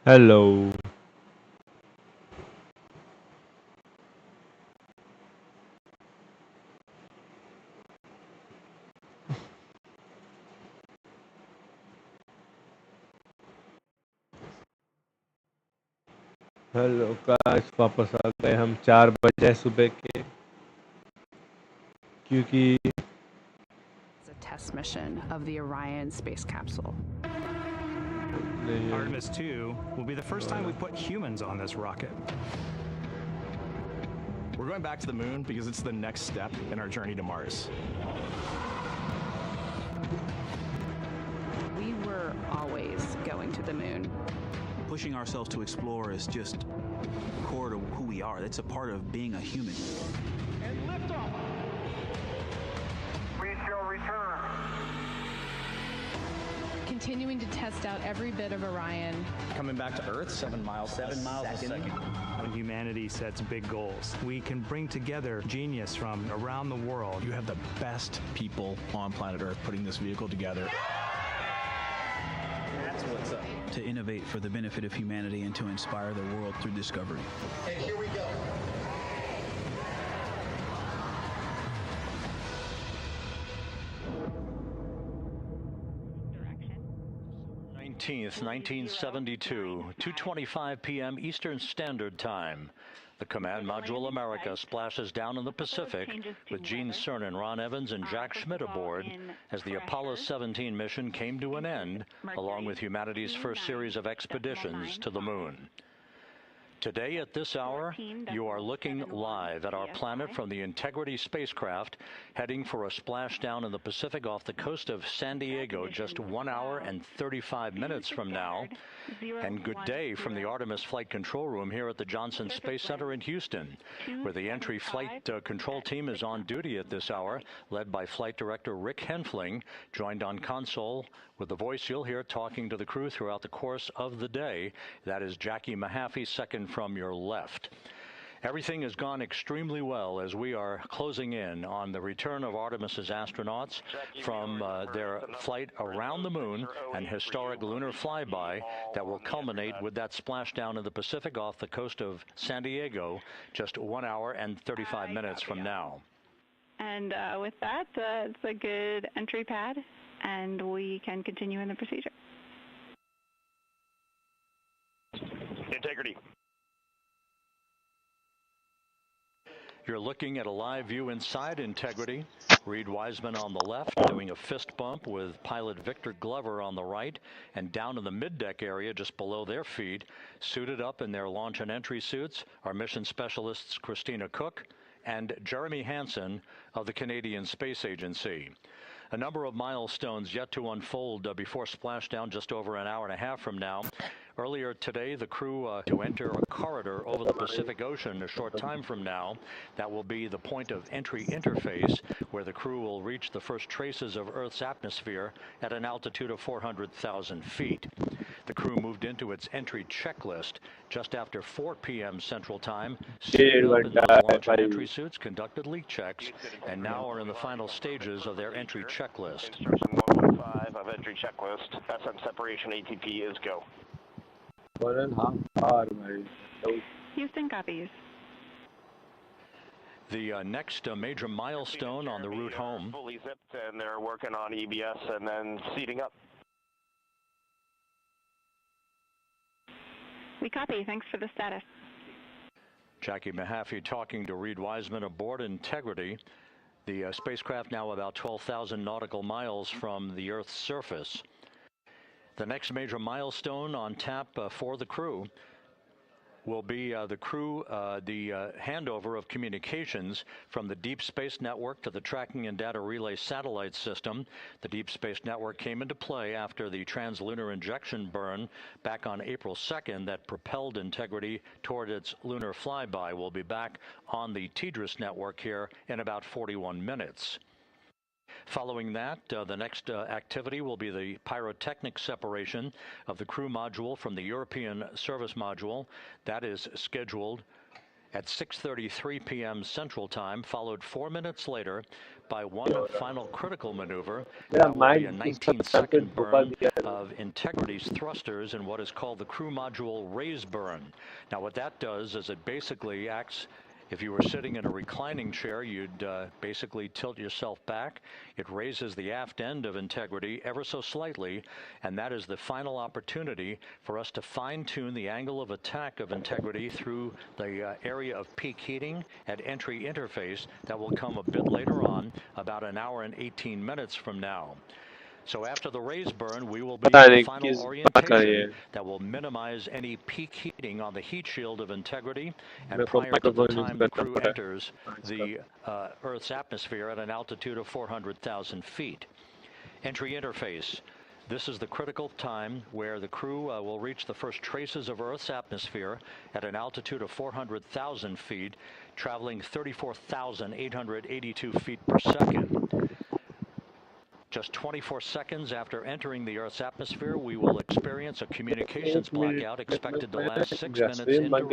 Hello. Hello guys, वापस आ गए हम 4 बजे सुबह के, क्योंकि It's a test mission of the Orion space capsule. Artemis II will be the first time we put humans on this rocket. We're going back to the moon because it's the next step in our journey to Mars. We were always going to the moon. Pushing ourselves to explore is just core to who we are. That's a part of being a human. And liftoff. We shall return. Continuing to test out every bit of Orion. Coming back to Earth, 7 miles a second. When humanity sets big goals, we can bring together genius from around the world. You have the best people on planet Earth putting this vehicle together. That's what's up. To innovate for the benefit of humanity and to inspire the world through discovery. And here we go. 1972, 2:25 p.m. Eastern Standard Time. The Command Module America splashes down in the Pacific with Gene Cernan, Ron Evans, and Jack Schmitt aboard as the Apollo 17 mission came to an end, along with humanity's first series of expeditions to the moon. Today at this hour, you are looking live at our planet from the Integrity spacecraft, heading for a splashdown in the Pacific off the coast of San Diego just 1 hour and 35 minutes from now. And good day from the Artemis Flight Control Room here at the Johnson Space Center in Houston, where the entry flight control team is on duty at this hour, led by Flight Director Rick Henfling, joined on console with the voice you'll hear talking to the crew throughout the course of the day. That is Jackie Mahaffey, second from your left. Everything has gone extremely well as we are closing in on the return of Artemis's astronauts from their flight around the moon and historic lunar flyby that will culminate with that splashdown in the Pacific off the coast of San Diego just 1 hour and 35 minutes from now. And with that, it's a good entry pad, and we can continue in the procedure. Integrity. You're looking at a live view inside Integrity. Reed Wiseman on the left doing a fist bump with pilot Victor Glover on the right, and down in the middeck area just below their feet, suited up in their launch and entry suits, are mission specialists Christina Cook and Jeremy Hansen of the Canadian Space Agency. A number of milestones yet to unfold before splashdown just over an hour and a half from now. Earlier today, the crew to enter a corridor over the Pacific Ocean a short time from now. That will be the point of entry interface, where the crew will reach the first traces of Earth's atmosphere at an altitude of 400,000 feet. The crew moved into its entry checklist just after 4 p.m. Central Time, suited up in those launch and entry suits, conducted leak checks, and now are in the final stages of their entry checklist. Instruction 115 of entry checklist. SM separation ATP is go. Houston copies. The next major milestone on the route home. Fully zipped, and they're working on EBS and then seating up. We copy. Thanks for the status. Jackie Mahaffey talking to Reed Wiseman aboard Integrity. The spacecraft now about 12,000 nautical miles from the Earth's surface. The next major milestone on tap for the crew will be the handover of communications from the Deep Space Network to the Tracking and Data Relay Satellite System. The Deep Space Network came into play after the translunar injection burn back on April 2nd that propelled Integrity toward its lunar flyby. We'll be back on the TDRS network here in about 41 minutes. Following that, the next activity will be the pyrotechnic separation of the crew module from the European service module. That is scheduled at 6:33 p.m. Central Time, followed 4 minutes later by one final critical maneuver. That will be a 19-second burn of Integrity's thrusters in what is called the crew module raise burn. Now, what that does is it basically acts. If you were sitting in a reclining chair, you'd basically tilt yourself back. It raises the aft end of Integrity ever so slightly, and that is the final opportunity for us to fine-tune the angle of attack of Integrity through the area of peak heating at entry interface. That will come a bit later on, about an hour and 18 minutes from now. So after the raise burn, we will be in the final orientation that will minimize any peak heating on the heat shield of Integrity, and prior to the time the crew enters the Earth's atmosphere at an altitude of 400,000 feet. Entry interface. This is the critical time where the crew will reach the first traces of Earth's atmosphere at an altitude of 400,000 feet, traveling 34,882 feet per second. Just 24 seconds after entering the Earth's atmosphere, we will experience a communications blackout expected to last 6 minutes in duration.